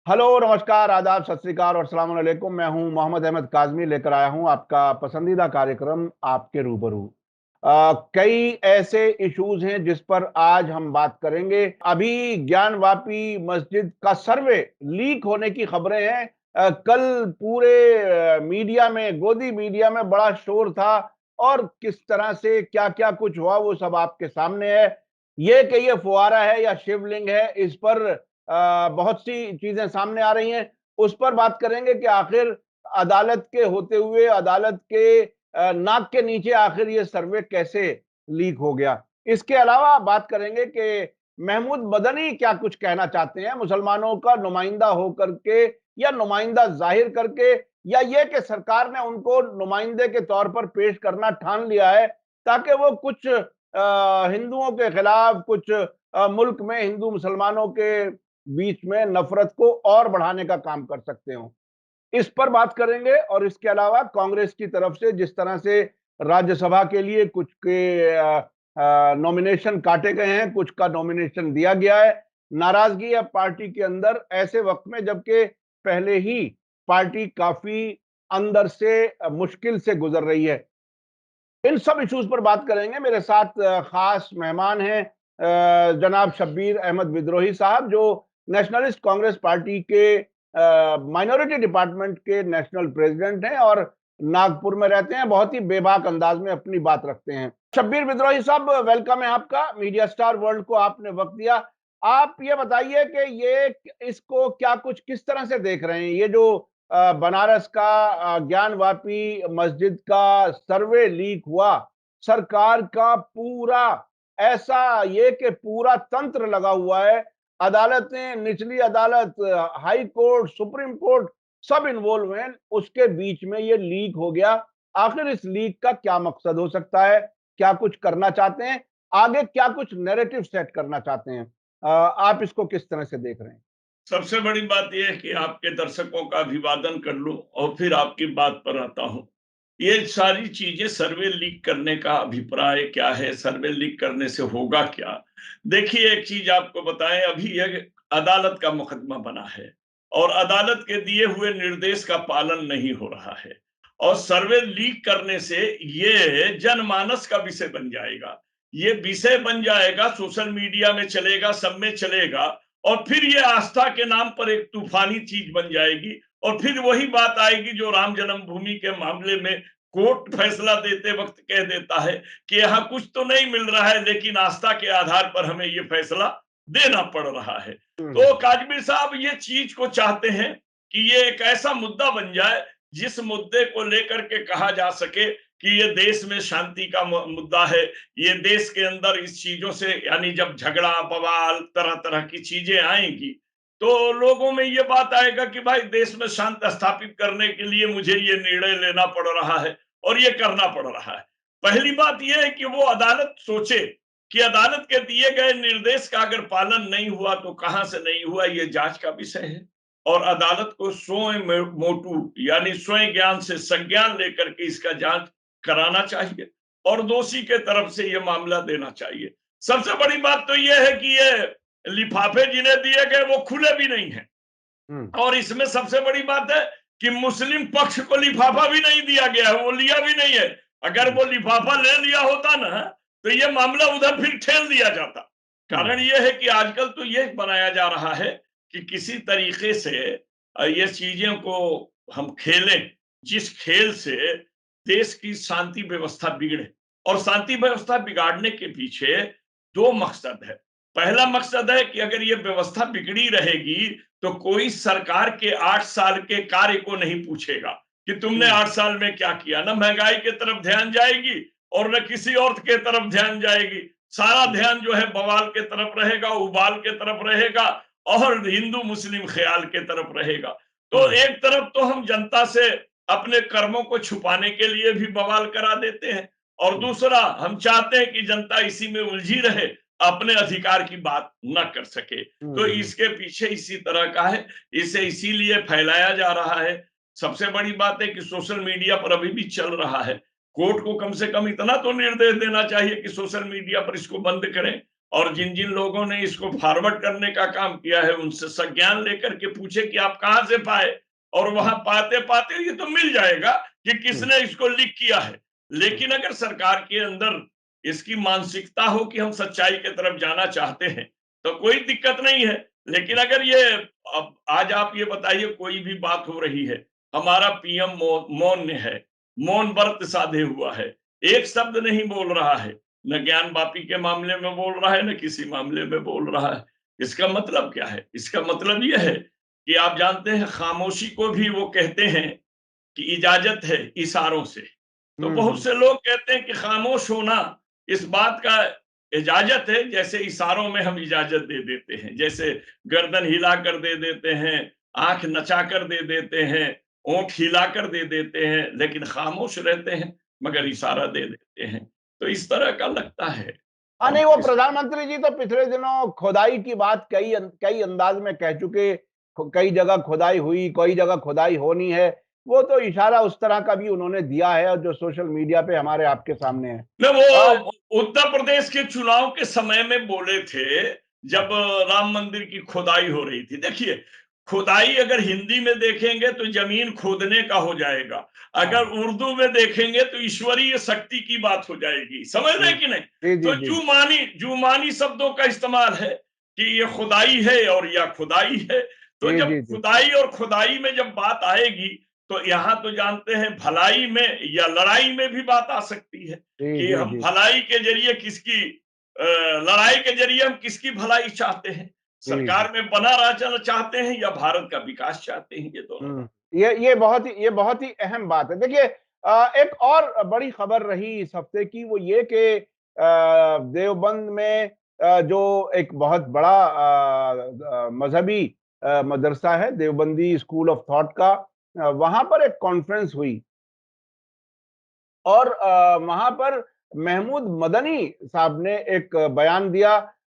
Hello, नमस्कार, आदाब, सत श्री अकाल और अस्सलाम वालेकुम। मैं हूं मोहम्मद अहमद काज़मी, लेकर आया हूं आपका पसंदीदा कार्यक्रम आपके रूबरू। कई ऐसे इश्यूज हैं जिस पर आज हम बात करेंगे। अभी ज्ञानवापी मस्जिद का सर्वे लीक होने की खबरें हैं। कल पूरे मीडिया में, गोदी मीडिया में बड़ा शोर था और किस तरह से क्या-क्या कुछ हुआ वो सब आपके सामने है। ये कि ये फुआरा है या शिवलिंग है, इस पर बहुत सी चीजें सामने आ रही हैं। उस पर बात करेंगे कि आखिर अदालत के होते हुए, अदालत के नाक के नीचे आखिर ये सर्वे कैसे लीक हो गया। इसके अलावा बात करेंगे कि महमूद मदनी क्या कुछ कहना चाहते हैं, मुसलमानों का नुमाइंदा होकर के या नुमाइंदा जाहिर करके, या ये कि सरकार ने उनको नुमाइंदे के तौर पर पेश करना ठान लिया है ताकि वो कुछ हिंदुओं के खिलाफ, कुछ मुल्क में हिंदू मुसलमानों के बीच में नफरत को और बढ़ाने का काम कर सकते हो। इस पर बात करेंगे और इसके अलावा कांग्रेस की तरफ से जिस तरह से राज्यसभा के लिए कुछ के नॉमिनेशन काटे गए हैं, कुछ का नॉमिनेशन दिया गया है। नाराजगी है पार्टी के अंदर ऐसे वक्त में, जबकि पहले ही पार्टी काफी अंदर से मुश्किल से गुजर रही है। इन सब इश्यूज पर बात करेंगे। मेरे साथ खास मेहमान हैं जनाब शब्बीर अहमद विद्रोही साहब, जो नेशनलिस्ट कांग्रेस पार्टी के माइनॉरिटी डिपार्टमेंट के नेशनल प्रेसिडेंट हैं और नागपुर में रहते हैं। बहुत ही बेबाक अंदाज में अपनी बात रखते हैं। शब्बीर विद्रोही साहब, वेलकम है आपका। मीडिया स्टार वर्ल्ड को आपने वक्त दिया। आप ये बताइए कि ये इसको क्या कुछ किस तरह से देख रहे हैं, ये जो बनारस का ज्ञानवापी मस्जिद का सर्वे लीक हुआ। सरकार का पूरा ऐसा ये कि पूरा तंत्र लगा हुआ है, अदालतें, निचली अदालत, हाई कोर्ट, सुप्रीम कोर्ट सब इन्वॉल्व हैं, उसके बीच में ये लीक हो गया। आखिर इस लीक का क्या मकसद हो सकता है, क्या कुछ करना चाहते हैं, आगे क्या कुछ नैरेटिव सेट करना चाहते हैं? आप इसको किस तरह से देख रहे हैं? सबसे बड़ी बात यह है कि आपके दर्शकों का अभिवादन कर लूं और फिर आपकी बात पर आता हूं। ये सारी चीजें सर्वे लीक करने का अभिप्राय क्या है, सर्वे लीक करने से होगा क्या? देखिए, एक चीज आपको बताएं, अभी यह अदालत का मुकदमा बना है और अदालत के दिए हुए निर्देश का पालन नहीं हो रहा है और सर्वे लीक करने से ये जनमानस का विषय बन जाएगा। ये विषय बन जाएगा, सोशल मीडिया में चलेगा, सब में चलेगा और फिर ये आस्था के नाम पर एक तूफानी चीज बन जाएगी और फिर वही बात आएगी जो राम जन्मभूमि के मामले में कोर्ट फैसला देते वक्त कह देता है कि यहाँ कुछ तो नहीं मिल रहा है, लेकिन आस्था के आधार पर हमें ये फैसला देना पड़ रहा है। तो काजमी साहब ये चीज को चाहते हैं कि ये एक ऐसा मुद्दा बन जाए जिस मुद्दे को लेकर के कहा जा सके कि ये देश में शांति का मुद्दा है। ये देश के अंदर इस चीजों से, यानी जब झगड़ा बवाल तरह तरह की चीजें आएंगी तो लोगों में ये बात आएगा कि भाई देश में शांति स्थापित करने के लिए मुझे ये निर्णय लेना पड़ रहा है और ये करना पड़ रहा है। पहली बात यह है कि वो अदालत सोचे कि अदालत के दिए गए निर्देश का अगर पालन नहीं हुआ तो कहां से नहीं हुआ, ये जांच का विषय है और अदालत को स्वयं मोटू यानी स्वयं ज्ञान से संज्ञान लेकर के इसका जांच कराना चाहिए और दोषी के तरफ से यह मामला देना चाहिए। सबसे बड़ी बात तो यह है कि ये लिफाफे जिन्हें दिए गए वो खुले भी नहीं है हम्म। और इसमें सबसे बड़ी बात है कि मुस्लिम पक्ष को लिफाफा भी नहीं दिया गया है, वो लिया भी नहीं है। अगर हम्म। वो लिफाफा ले लिया होता ना तो ये मामला उधर फिर ठेल दिया जाता। कारण हम्म। ये है कि आजकल तो ये बनाया जा रहा है कि किसी तरीके से ये चीजें को हम खेलें जिस खेल से देश की शांति व्यवस्था बिगड़े और शांति व्यवस्था बिगाड़ने के पीछे दो मकसद है। पहला मकसद है कि अगर ये व्यवस्था बिगड़ी रहेगी तो कोई सरकार के 8 साल के कार्य को नहीं पूछेगा कि तुमने हम्म। 8 साल में क्या किया। ना महंगाई की तरफ ध्यान जाएगी और न किसी और के तरफ ध्यान जाएगी। सारा ध्यान जो है बवाल के तरफ रहेगा, उबाल के तरफ रहेगा और हिंदू मुस्लिम ख्याल के तरफ रहेगा। तो हम्म। एक तरफ तो हम जनता से अपने कर्मों को छुपाने के लिए भी बवाल करा देते हैं और हम्म। दूसरा हम चाहते हैं कि जनता इसी में उलझी रहे, अपने अधिकार की बात न कर सके। तो हम्म। इसके पीछे इसी तरह का है, इसे इसीलिए फैलाया जा रहा है। सबसे बड़ी बात है कि सोशल मीडिया पर अभी भी चल रहा है। कोर्ट को कम से कम इतना तो निर्देश देना चाहिए कि सोशल मीडिया पर इसको बंद करें। और जिन जिन लोगों ने इसको फॉरवर्ड करने का काम किया है उनसे संज्ञान लेकर के पूछे कि आप कहां से पाए, और वहां पाते पाते ये तो मिल जाएगा कि किसने इसको लीक किया है। लेकिन अगर सरकार के अंदर इसकी मानसिकता हो कि हम सच्चाई की तरफ जाना चाहते हैं तो कोई दिक्कत नहीं है। लेकिन अगर ये अब आज आप ये बताइए, कोई भी बात हो रही है, हमारा पीएम मौन है, मौन व्रत साधे हुआ है, एक शब्द नहीं बोल रहा है, न ज्ञान वापी के मामले में बोल रहा है, न किसी मामले में बोल रहा है। इसका मतलब क्या है? इसका मतलब यह है कि आप जानते हैं खामोशी को भी वो कहते हैं कि इजाजत है इशारों से। तो बहुत से लोग कहते हैं कि खामोश होना इस बात का इजाजत है जैसे इशारों में हम इजाजत दे देते हैं, जैसे गर्दन हिलाकर दे देते हैं, आंख नचाकर दे देते हैं, ओंठ हिलाकर दे देते हैं, लेकिन खामोश रहते हैं मगर इशारा दे देते हैं। तो इस तरह का लगता है। हाँ, अब नहीं, वो इस प्रधानमंत्री जी तो पिछले दिनों खुदाई की बात कई अंदाज में कह चुके। कई जगह खुदाई हुई, कई जगह खुदाई होनी है। वो तो इशारा उस तरह का भी उन्होंने दिया है और जो सोशल मीडिया पे हमारे आपके सामने है। न आ, वो उत्तर प्रदेश के चुनाव के समय में बोले थे, जब राम मंदिर की खुदाई हो रही थी। देखिए, खुदाई अगर हिंदी में देखेंगे तो जमीन खोदने का हो जाएगा, अगर हाँ, उर्दू में देखेंगे तो ईश्वरीय शक्ति की बात हो जाएगी। समझ रहे हैं कि नहीं? जी जी तो जी जुमानी शब्दों का इस्तेमाल है कि ये खुदाई है और या खुदाई है। तो जी जब जी जी खुदाई और खुदाई में जब बात आएगी तो यहां तो जानते हैं भलाई में या लड़ाई में भी बात आ सकती है जी कि जी हम जी भलाई के जरिए किसकी लड़ाई के जरिए हम किसकी भलाई चाहते हैं, जी जी। सरकार में बना रहना चाहते हैं या भारत का विकास चाहते हैं, ये दोनों बात। ये बहुत ही अहम बात है। देखिए, एक और बड़ी खबर रही इस हफ्ते की, वो ये कि देवबंद में जो एक बहुत बड़ा मजहबी मदरसा है, देवबंदी स्कूल ऑफ थॉट का, वहां पर एक कॉन्फ्रेंस हुई और वहां पर महमूद मदनी साहब ने एक बयान दिया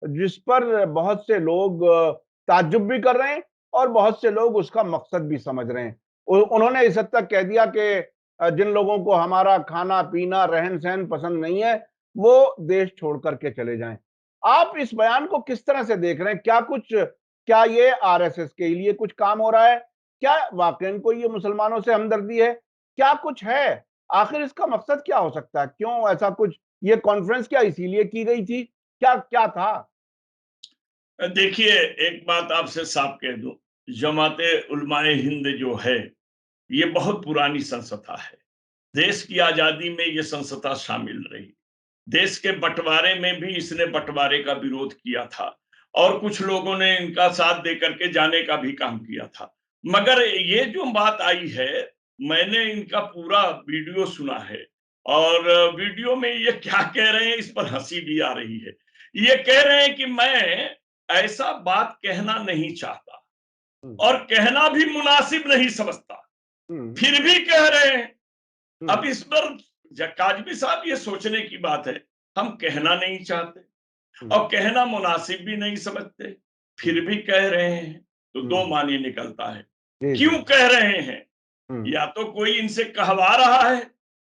जिस पर बहुत से लोग ताज्जुब भी कर रहे हैं और बहुत से लोग उसका मकसद भी समझ रहे हैं। उन्होंने इस हद तक कह दिया कि जिन लोगों को हमारा खाना पीना रहन सहन पसंद नहीं है वो देश छोड़ करके चले जाएं। आप इस बयान को किस तरह से देख रहे हैं? क्या ये आरएसएस के लिए कुछ काम हो रहा है? क्या वाकई कोई ये मुसलमानों से हमदर्दी है? क्या कुछ है? आखिर इसका मकसद क्या हो सकता है? क्यों ऐसा कुछ? ये कॉन्फ्रेंस क्या इसीलिए की गई थी? क्या क्या था? देखिए, एक बात आपसे साफ कह दूं, जमाते उलमाए हिंद जो है ये बहुत पुरानी संस्था है। देश की आजादी में ये संस्था शामिल रही। देश के बंटवारे में भी इसने बंटवारे का विरोध किया था और कुछ लोगों ने इनका साथ देकर के जाने का भी काम किया था। मगर ये जो बात आई है, मैंने इनका पूरा वीडियो सुना है और वीडियो में ये क्या कह रहे हैं इस पर हंसी भी आ रही है। ये कह रहे हैं कि मैं ऐसा बात कहना नहीं चाहता हुँ, और कहना भी मुनासिब नहीं समझता, हुँ, फिर भी कह रहे हैं। हुँ, अब इस पर काजमी साहब ये सोचने की बात है, हम कहना नहीं चाहते हुँ, और कहना मुनासिब भी नहीं समझते, हुँ, फिर भी कह रहे हैं, तो दो हुँ, मानी निकलता है। जी, जी। क्यों कह रहे हैं? हुँ, या तो कोई इनसे कहवा रहा है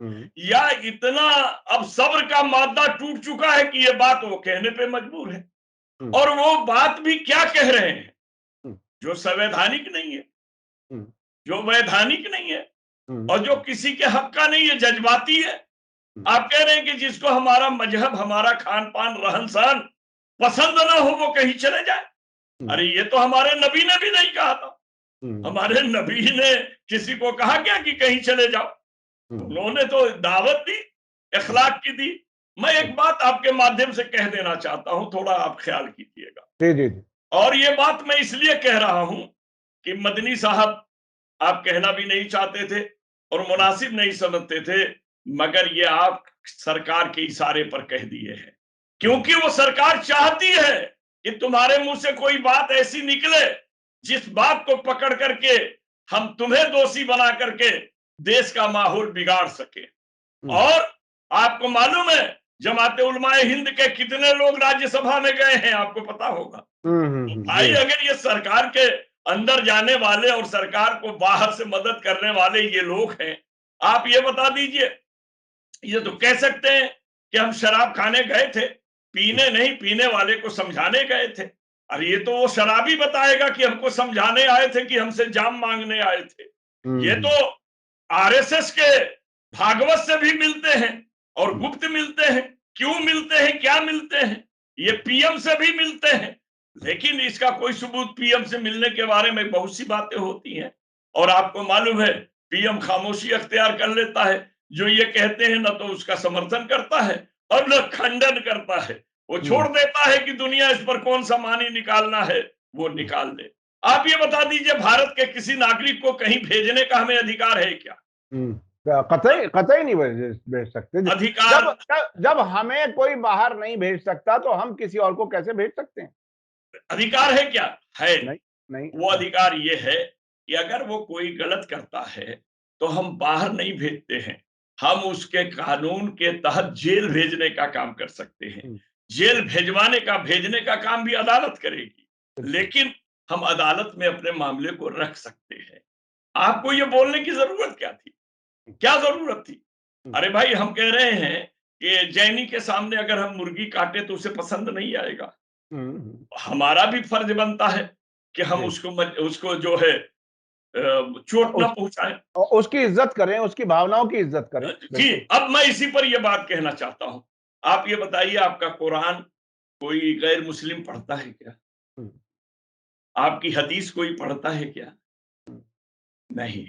हुँ, या इतना अब सब्र का मादा टूट चुका है कि ये बात वो कहने पे मजबूर है। हुँ, और वो बात भी क्या कह रहे हैं हुँ, जो संवैधानिक नहीं है, हुँ, जो वैधानिक नहीं है हुँ, और जो किसी के हक का नहीं है, जज्बाती है। हुँ, आप कह रहे हैं कि जिसको हमारा मजहब, हमारा खान-पान, रहन-सहन पसंद ना हो वो कहीं चले जाए। हुँ, अरे ये तो हमारे नबी ने भी नहीं कहा था। हुँ, हमारे नबी ने किसी को कहा क्या कि कहीं चले जाओ? हुँ, उन्होंने तो दावत दी, हुँ, इखलाक की दी। मैं हुँ, एक बात आपके माध्यम से कह देना चाहता हूं, थोड़ा आप ख्याल कीजिएगा। जी, जी, जी। और ये बात मैं इसलिए कह रहा हूं कि मदनी साहब आप कहना भी नहीं चाहते थे और हुँ, मुनासिब नहीं समझते थे, मगर ये आप सरकार के इशारे पर कह दिए हैं। हुँ, क्योंकि वो सरकार चाहती है कि तुम्हारे मुंह से कोई बात ऐसी निकले, जिस बात को पकड़ करके हम तुम्हें दोषी बना करके देश का माहौल बिगाड़ सके। हुँ, और आपको मालूम है, जमाते उलमाए हिंद के कितने लोग राज्यसभा में गए हैं, आपको पता होगा। हुँ, हुँ, तो हुँ, भाई जी। अगर ये सरकार के अंदर जाने वाले और सरकार को बाहर से मदद करने वाले ये लोग हैं, आप ये बता दीजिए, ये तो कह सकते हैं कि हम शराब खाने गए थे पीने नहीं, पीने वाले को समझाने गए थे। अरे ये तो वो शराबी बताएगा कि हमको समझाने आए थे कि हमसे जाम मांगने आए थे। ये तो आरएसएस के भागवत से भी मिलते हैं और गुप्त मिलते हैं। क्यों मिलते हैं, क्या मिलते हैं? ये पीएम से भी मिलते हैं, लेकिन इसका कोई सबूत पीएम से मिलने के बारे में बहुत सी बातें होती हैं। और आपको मालूम है, पीएम खामोशी अख्तियार कर लेता है। जो ये कहते हैं, न तो उसका समर्थन करता है और न खंडन करता है। वो छोड़ देता है कि दुनिया इस पर कौन सा मानी निकालना है, वो निकाल दे। आप ये बता दीजिए, भारत के किसी नागरिक को कहीं भेजने का हमें अधिकार है क्या? कतई कतई नहीं भेज सकते। अधिकार जब हमें कोई बाहर नहीं भेज सकता तो हम किसी और को कैसे भेज सकते हैं? अधिकार है क्या? है। नहीं, नहीं। वो अधिकार ये है कि अगर वो कोई गलत करता है तो हम बाहर नहीं भेजते हैं, हम उसके कानून के तहत जेल भेजने का काम कर सकते हैं। जेल भेजवाने का, भेजने का काम भी अदालत करेगी, लेकिन हम अदालत में अपने मामले को रख सकते हैं। आपको ये बोलने की जरूरत क्या थी? क्या जरूरत थी? अरे भाई, हम कह रहे हैं कि जैनी के सामने अगर हम मुर्गी काटे तो उसे पसंद नहीं आएगा। हमारा भी फर्ज बनता है कि हम उसको जो है चोट ना उस, पहुंचाएं। उसकी इज्जत करें, उसकी भावनाओं की इज्जत करें। जी, अब मैं इसी पर यह बात कहना चाहता हूं। आप ये बताइए, आपका कुरान कोई गैर मुस्लिम पढ़ता है क्या? आपकी हदीस कोई पढ़ता है क्या? नहीं।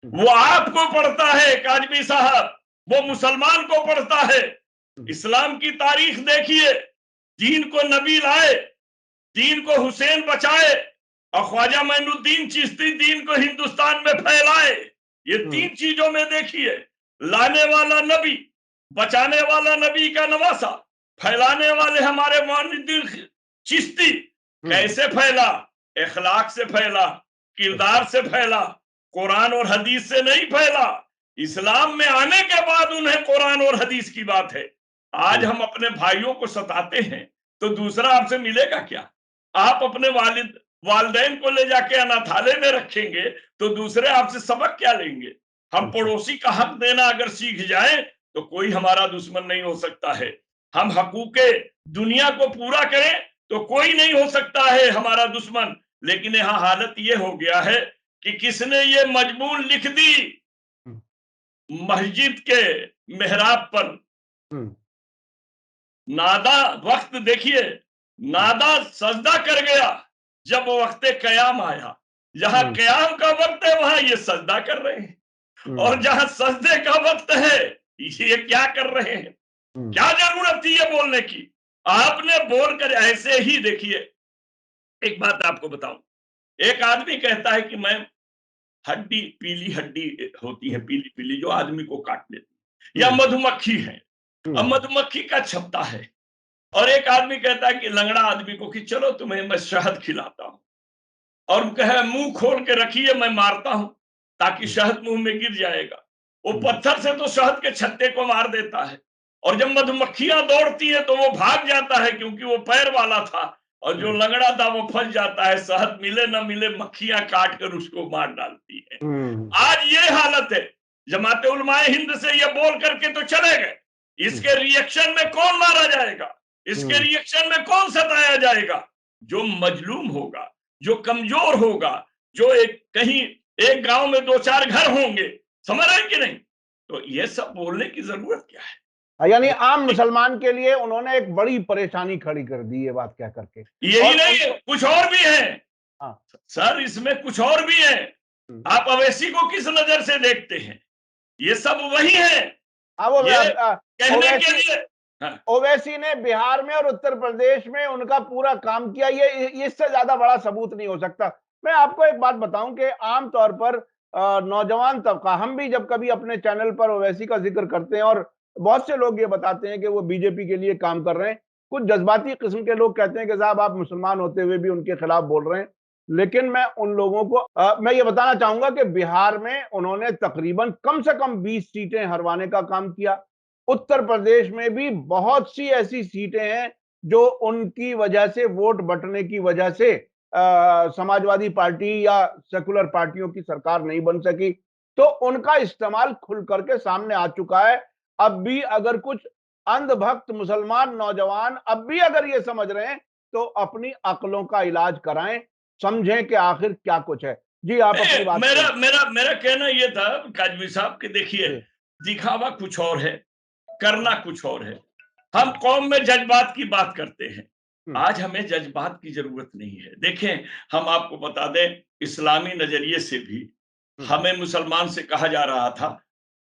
वो आपको पढ़ता है काजमी साहब, वो मुसलमान को पढ़ता है। इस्लाम की तारीख देखिए, दीन को नबी लाए, दीन को हुसैन बचाए और ख्वाजा मोइनुद्दीन चिश्ती दीन को हिंदुस्तान में फैलाए। ये तीन चीजों में देखिए, लाने वाला नबी, बचाने वाला नबी का नवासा, फैलाने वाले हमारे मोइनुद्दीन चिश्ती। कैसे फैला? इखलाक से फैला, किरदार से फैला, कुरान और हदीस से नहीं फैला। इस्लाम में आने के बाद उन्हें कुरान और हदीस की बात है। आज हम अपने भाइयों को सताते हैं तो दूसरा आपसे मिलेगा क्या? आप अपने वालिदैन को ले जाके अनाथालय में रखेंगे तो दूसरे आपसे सबक क्या लेंगे? हम पड़ोसी का हक देना अगर सीख जाए तो कोई हमारा दुश्मन नहीं हो सकता है। हम हकूके दुनिया को पूरा करें तो कोई नहीं हो सकता है हमारा दुश्मन। लेकिन यहां हालत यह हो गया है कि किसने ये मजमून लिख दी मस्जिद के मेहराब पर। नादा वक्त देखिए, नादा सजदा कर गया जब वक्त कयाम आया। जहां कयाम का वक्त है वहां ये सजदा कर रहे हैं, और जहां सजदे का वक्त है ये क्या कर रहे हैं? क्या जरूरत थी ये बोलने की? आपने बोलकर ऐसे ही देखिए। एक बात आपको बताऊं, एक आदमी कहता है कि मैं हड्डी, पीली हड्डी होती है, पीली पीली, जो आदमी को काट लेती, या मधुमक्खी है, अब मधुमक्खी का छत्ता है। और एक आदमी कहता है कि लंगड़ा आदमी को कि चलो तुम्हें मैं शहद खिलाता हूं, और कहे मुंह खोल के रखिए मैं मारता हूं ताकि शहद मुंह में गिर जाएगा। वो पत्थर से तो शहद के छत्ते को मार देता है, और जब मधुमक्खियां दौड़ती है तो वो भाग जाता है क्योंकि वो पैर वाला था, और जो लंगड़ा था वो फंस जाता है। शहद मिले ना मिले मक्खियां काट कर उसको मार डालती है। आज ये हालत है। जमाते उलमाए हिंद से ये बोल करके तो चले गए, इसके रिएक्शन में कौन मारा जाएगा? इसके रिएक्शन में कौन सताया जाएगा? जो मजलूम होगा, जो कमजोर होगा, जो कहीं एक गांव में 2-4 घर होंगे, समझ रहे हैं कि नहीं? तो ये सब बोलने की जरूरत क्या है? यानी आम मुसलमान के लिए उन्होंने एक बड़ी परेशानी खड़ी कर दी ये बात कह करके। यही नहीं है, कुछ और भी है। हाँ। सर, इसमें कुछ और भी है। आप अवैसी को किस नजर से देखते हैं? ये सब वही है। ये कहने के लिए ओवैसी ने बिहार में और उत्तर प्रदेश में उनका पूरा काम किया, ये इससे ज्यादा बड़ा सबूत नहीं हो सकता। मैं आपको एक बात बताऊं कि आमतौर पर नौजवान तबका, हम भी जब कभी अपने चैनल पर ओवैसी का जिक्र करते हैं और बहुत से लोग ये बताते हैं कि वो बीजेपी के लिए काम कर रहे हैं, कुछ जज्बाती किस्म के लोग कहते हैं कि साहब आप मुसलमान होते हुए भी उनके खिलाफ बोल रहे हैं। लेकिन मैं उन लोगों को मैं ये बताना चाहूंगा कि बिहार में उन्होंने तकरीबन कम से कम 20 सीटें हरवाने का काम किया। उत्तर प्रदेश में भी बहुत सी ऐसी सीटें हैं जो उनकी वजह से, वोट बंटने की वजह से समाजवादी पार्टी या सेकुलर पार्टियों की सरकार नहीं बन सकी। तो उनका इस्तेमाल खुल करके सामने आ चुका है। अब भी अगर कुछ अंधभक्त मुसलमान नौजवान अब भी अगर ये समझ रहे हैं तो अपनी अक्लों का इलाज कराएं, समझें कि आखिर क्या कुछ है। जी, आप अपनी बात मेरा करें। मेरा मेरा कहना यह था काजमी साहब कि देखिए, जी। दिखावा कुछ और है, करना कुछ और है। हम कौम में जज्बात की बात करते हैं। हम्म, आज हमें जज्बात की जरूरत नहीं है। देखें, हम आपको बता दें, इस्लामी नजरिए से भी हम्म, हमें मुसलमान से कहा जा रहा था,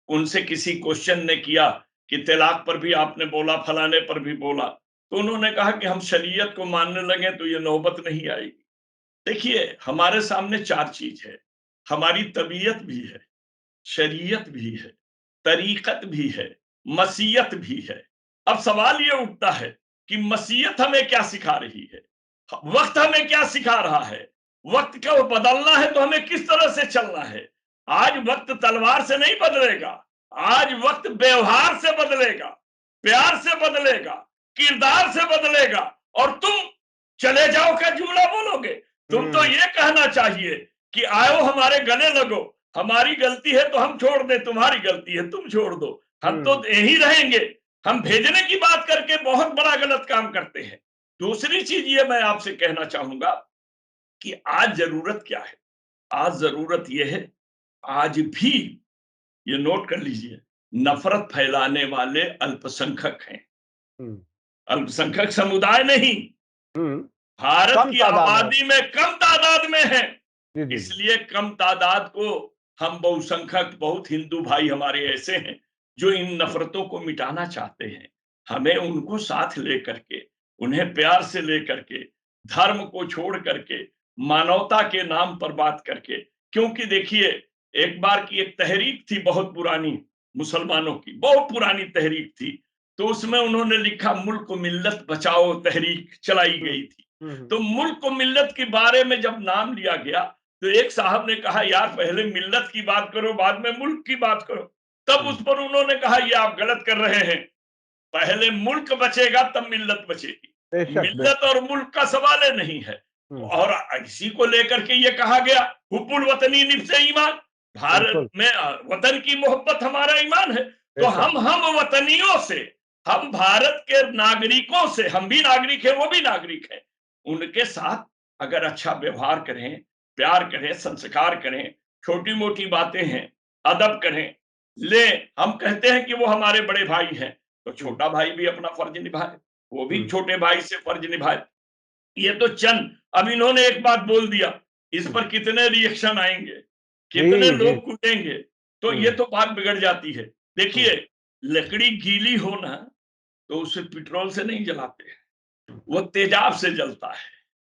उनसे किसी क्वेश्चन ने किया कि तलाक पर भी आपने बोला, फलाने पर भी बोला, तो उन्होंने कहा कि हम शरीयत को मानने लगे तो ये नौबत नहीं आएगी। देखिए, हमारे सामने चार चीज है। हमारी तबीयत भी है, शरीयत भी है, तरीकत भी है, मसीयत भी है। अब सवाल ये उठता है कि मसीयत हमें क्या सिखा रही है, वक्त हमें क्या सिखा रहा है। वक्त को बदलना है तो हमें किस तरह से चलना है। आज वक्त तलवार से नहीं बदलेगा, आज वक्त व्यवहार से बदलेगा, प्यार से बदलेगा, किरदार से बदलेगा। और तुम चले जाओ का जुमला बोलोगे। तुम तो हम्म, ये कहना चाहिए कि आओ हमारे गले लगो, हमारी गलती है तो हम छोड़ दें, तुम्हारी गलती है तुम छोड़ दो, हम तो हम्म, यही रहेंगे। हम हम्म, भेजने की बात करके बहुत बड़ा गलत काम करते हैं। दूसरी चीज ये मैं आपसे कहना चाहूंगा कि आज जरूरत क्या है। आज जरूरत यह है, आज भी ये नोट कर लीजिए, नफरत फैलाने वाले अल्पसंख्यक हैं। हम्म, अल्पसंख्यक समुदाय नहीं, हम्म, भारत कम की तादाद है। आबादी में कम तादाद में है। जी, जी, जी। इसलिए कम तादाद को हम बहुसंख्यक, बहुत हिंदू भाई हमारे ऐसे हैं जो इन नफरतों को मिटाना चाहते हैं। हमें उनको साथ लेकर के, उन्हें प्यार से लेकर के, धर्म को छोड़ करके, मानवता के नाम पर बात करके। क्योंकि देखिए, एक बार की एक तहरीक थी बहुत पुरानी, मुसलमानों की बहुत पुरानी तहरीक थी। तो उसमें उन्होंने लिखा, मुल्क मिल्लत बचाओ तहरीक चलाई हम्म, गई थी। हम्म, तो मुल्क मिल्लत के बारे में जब नाम लिया गया, तो एक साहब ने कहा, यार पहले मिल्लत की बात करो, बाद में मुल्क की बात करो। तब उस हम्म, पर उन्होंने कहा, ये आप गलत कर रहे हैं, पहले मुल्क बचेगा तब मिल्लत बचेगी। बेशक, मिल्लत बेशक। और मुल्क का सवाल ही नहीं है। हम्म, और इसी को लेकर के ये कहा गया, हुब्बुल वतनी निफ्से ईमान, भारत बिल्कुल। में वतन की मोहब्बत हमारा ईमान है। तो बेशक। हम वतनियों से, हम भारत के नागरिकों से, हम भी नागरिक हैं वो भी नागरिक हैं, उनके साथ अगर अच्छा व्यवहार करें, प्यार करें, संस्कार करें, छोटी मोटी बातें हैं, अदब करें, ले, हम कहते हैं कि वो हमारे बड़े भाई हैं, तो हम्म, छोटा भाई भी अपना फर्ज निभाए, वो भी हम्म, छोटे भाई से फर्ज निभाए। ये तो चंद, अब इन्होंने एक बात बोल दिया, इस हम्म, पर कितने रिएक्शन आएंगे, कितने जी, जी। लोग कूदेंगे, तो ये हम्म, तो बात बिगड़ जाती है। हम्म, देखिए, लकड़ी गीली हो ना, तो उसे पेट्रोल से नहीं जलाते हैं, वो तेजाब से जलता है।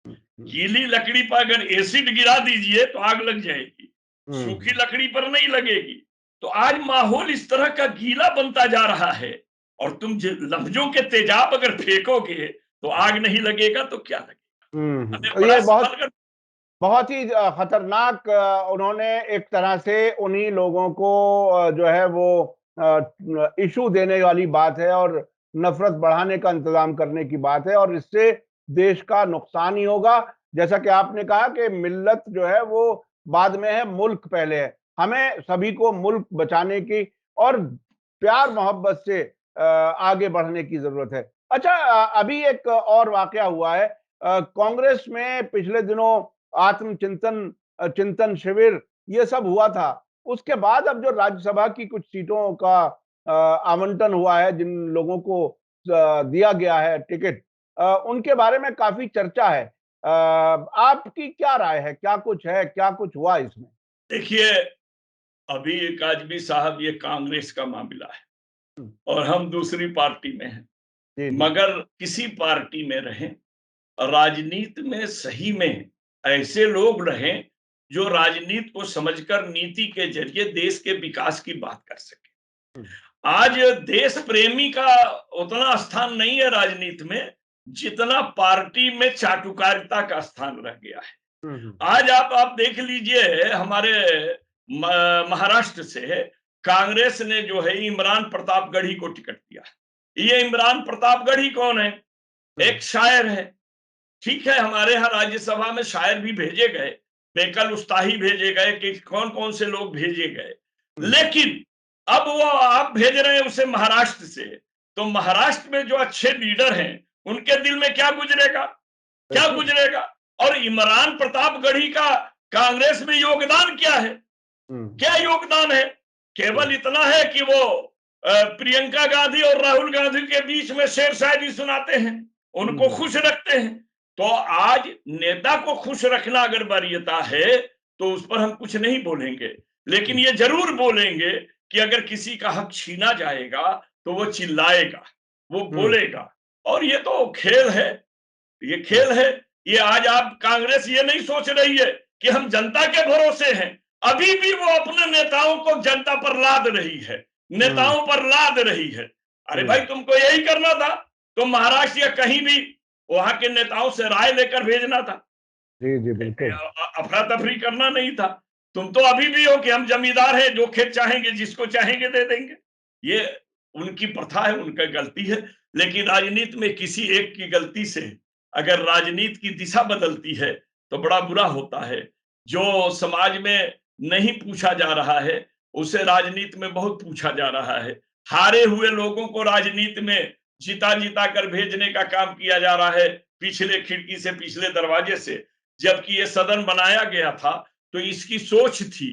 हम्म, गीली लकड़ी पर अगर एसिड गिरा दीजिए तो आग लग जाएगी, सूखी हम्म, लकड़ी पर नहीं लगेगी। तो आज माहौल इस तरह का गीला बनता जा रहा है, और तुम लफ्जों के तेजाब अगर फेंकोगे तो आग नहीं लगेगा तो क्या लगेगा। हमें बड़ा ये बहुत संभल कर। बहुत ही खतरनाक, उन्होंने एक तरह से उन्हीं लोगों को जो है वो इशू देने वाली बात है और नफरत बढ़ाने का इंतजाम करने की बात है, और इससे देश का नुकसान ही होगा। जैसा कि आपने कहा कि मिल्लत जो है वो बाद में है, मुल्क पहले है। हमें सभी को मुल्क बचाने की और प्यार मोहब्बत से आगे बढ़ने की जरूरत है। अच्छा, अभी एक और वाकया हुआ है। कांग्रेस में पिछले दिनों आत्मचिंतन चिंतन शिविर ये सब हुआ था। उसके बाद अब जो राज्यसभा की कुछ सीटों का आवंटन हुआ है, जिन लोगों को दिया गया है टिकट, उनके बारे में काफी चर्चा है। आपकी क्या राय है, क्या कुछ है, क्या कुछ हुआ इसमें? देखिए, अभी एक आजमी साहब, ये कांग्रेस का मामला है हम्म, और हम दूसरी पार्टी में हैं। जी, जी। मगर किसी पार्टी में रहें, राजनीति में सही में ऐसे लोग रहें जो राजनीति को समझकर नीति के जरिए देश के विकास की बात कर सके। हम्म, आज देश प्रेमी का उतना स्थान नहीं है राजनीति में, जितना पार्टी में चाटुकारिता का स्थान रह गया है। हम्म, आज आप देख लीजिए, हमारे महाराष्ट्र से कांग्रेस ने जो है इमरान प्रतापगढ़ी को टिकट दिया। ये इमरान प्रतापगढ़ी कौन है? हम्म, एक शायर है। ठीक है, हमारे यहाँ राज्यसभा में शायर भी भेजे गए, बेकल उस्ताही भेजे गए, कि कौन कौन से लोग भेजे गए। हम्म, लेकिन अब वो आप भेज रहे हैं उसे महाराष्ट्र से, तो महाराष्ट्र में जो अच्छे लीडर हैं उनके दिल में क्या गुजरेगा, क्या गुजरेगा? और इमरान प्रतापगढ़ी का कांग्रेस में योगदान क्या है? क्या योगदान है? केवल इतना है कि वो प्रियंका गांधी और राहुल गांधी के बीच में शेर शायरी सुनाते हैं, उनको खुश रखते हैं। तो आज नेता को खुश रखना अगर वरीयता है तो उस पर हम कुछ नहीं बोलेंगे, लेकिन ये जरूर बोलेंगे कि अगर किसी का हक छीना जाएगा तो वो चिल्लाएगा, वो बोलेगा। और ये तो खेल है, ये खेल है। ये आज आप कांग्रेस ये नहीं सोच रही है कि हम जनता के भरोसे हैं, अभी भी वो अपने नेताओं को जनता पर लाद रही है, नेताओं पर लाद रही है। अरे भाई, तुमको यही करना था, तो महाराष्ट्र या कहीं भी वहां के नेताओं से राय लेकर भेजना था। जी जी बिल्कुल, अफरा तफरी करना नहीं था। तुम तो अभी भी हो कि हम जमींदार हैं, जो खेत चाहेंगे जिसको चाहेंगे दे देंगे। ये उनकी प्रथा है, उनका गलती है। लेकिन राजनीति में किसी एक की गलती से अगर राजनीति की दिशा बदलती है तो बड़ा बुरा होता है। जो समाज में नहीं पूछा जा रहा है उसे राजनीति में बहुत पूछा जा रहा है। हारे हुए लोगों को राजनीति में जिता जिता कर भेजने का काम किया जा रहा है, पिछले खिड़की से, पिछले दरवाजे से। जबकि ये सदन बनाया गया था तो इसकी सोच थी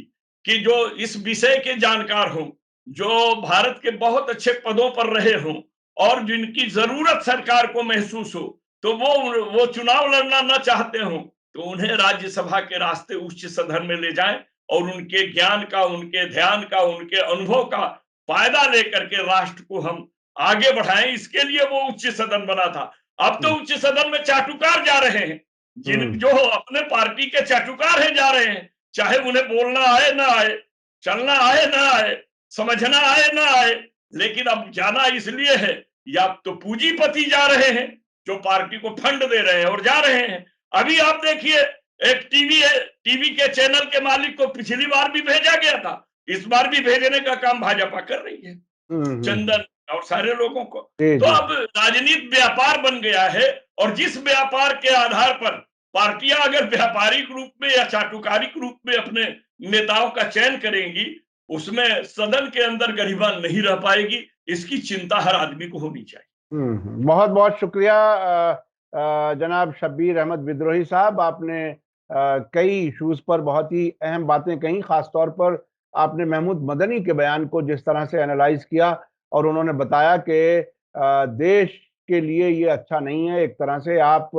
कि जो इस विषय के जानकार हों, जो भारत के बहुत अच्छे पदों पर रहे हों और जिनकी जरूरत सरकार को महसूस हो, तो वो चुनाव लड़ना न चाहते हों, तो उन्हें राज्यसभा के रास्ते उच्च सदन में ले जाएं और उनके ज्ञान का, उनके ध्यान का, उनके अनुभव का फायदा लेकर के राष्ट्र को हम आगे बढ़ाएं। इसके लिए वो उच्च सदन बना था। अब तो उच्च सदन में चाटुकार जा रहे हैं, जो अपने पार्टी के चाटुकार हैं जा रहे हैं, चाहे उन्हें बोलना आए ना आए, चलना आए ना आए, समझना आए ना आए, लेकिन अब जाना इसलिए है या तो पूंजीपति जा रहे हैं जो पार्टी को फंड दे रहे हैं और जा रहे हैं। अभी आप देखिए, एक टीवी के चैनल के मालिक को पिछली बार भी भेजा गया था, इस बार भी भेजने का काम भाजपा कर रही है, चंदन और सारे लोगों को। तो अब राजनीति व्यापार बन गया है और जिस व्यापार के आधार पर पार्टियां अगर व्यापारिक रूप में या चाटुकारिक रूप में अपने नेताओं का चयन करेंगी, उसमें सदन के अंदर गरिमा नहीं रह पाएगी। इसकी चिंता हर आदमी को होनी चाहिए। बहुत बहुत शुक्रिया जनाब शब्बीर अहमद विद्रोही साहब, आपने कई इश्यूज पर बहुत ही अहम बातें कही। खासतौर पर आपने महमूद मदनी के बयान को जिस तरह से एनालाइज किया और उन्होंने बताया कि देश के लिए ये अच्छा नहीं है। एक तरह से आप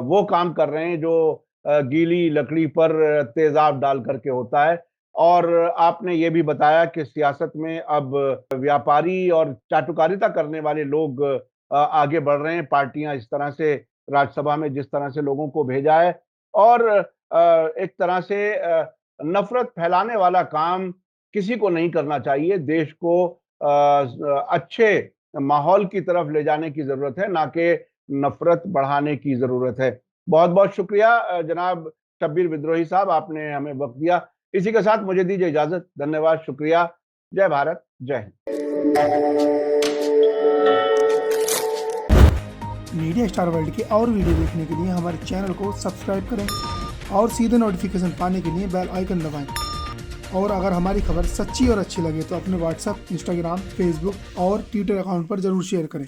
वो काम कर रहे हैं जो गीली लकड़ी पर तेजाब डाल करके होता है। और आपने ये भी बताया कि सियासत में अब व्यापारी और चाटुकारिता करने वाले लोग आगे बढ़ रहे हैं। पार्टियां इस तरह से राज्यसभा में जिस तरह से लोगों को भेजा है और एक तरह से नफरत फैलाने वाला काम किसी को नहीं करना चाहिए। देश को अच्छे माहौल की तरफ ले जाने की जरूरत है, ना कि नफरत बढ़ाने की जरूरत है। बहुत बहुत शुक्रिया जनाब शब्बीर विद्रोही साहब, आपने हमें वक्त दिया। इसी के साथ मुझे दीजिए इजाजत। धन्यवाद, शुक्रिया। जय भारत, जय हिंद। मीडिया स्टार वर्ल्ड के और वीडियो देखने के लिए हमारे चैनल को सब्सक्राइब करें और सीधे नोटिफिकेशन पाने के लिए बेल आइकन दबाएं। और अगर हमारी खबर सच्ची और अच्छी लगे तो अपने व्हाट्सएप, इंस्टाग्राम, फेसबुक और ट्विटर अकाउंट पर जरूर शेयर करें।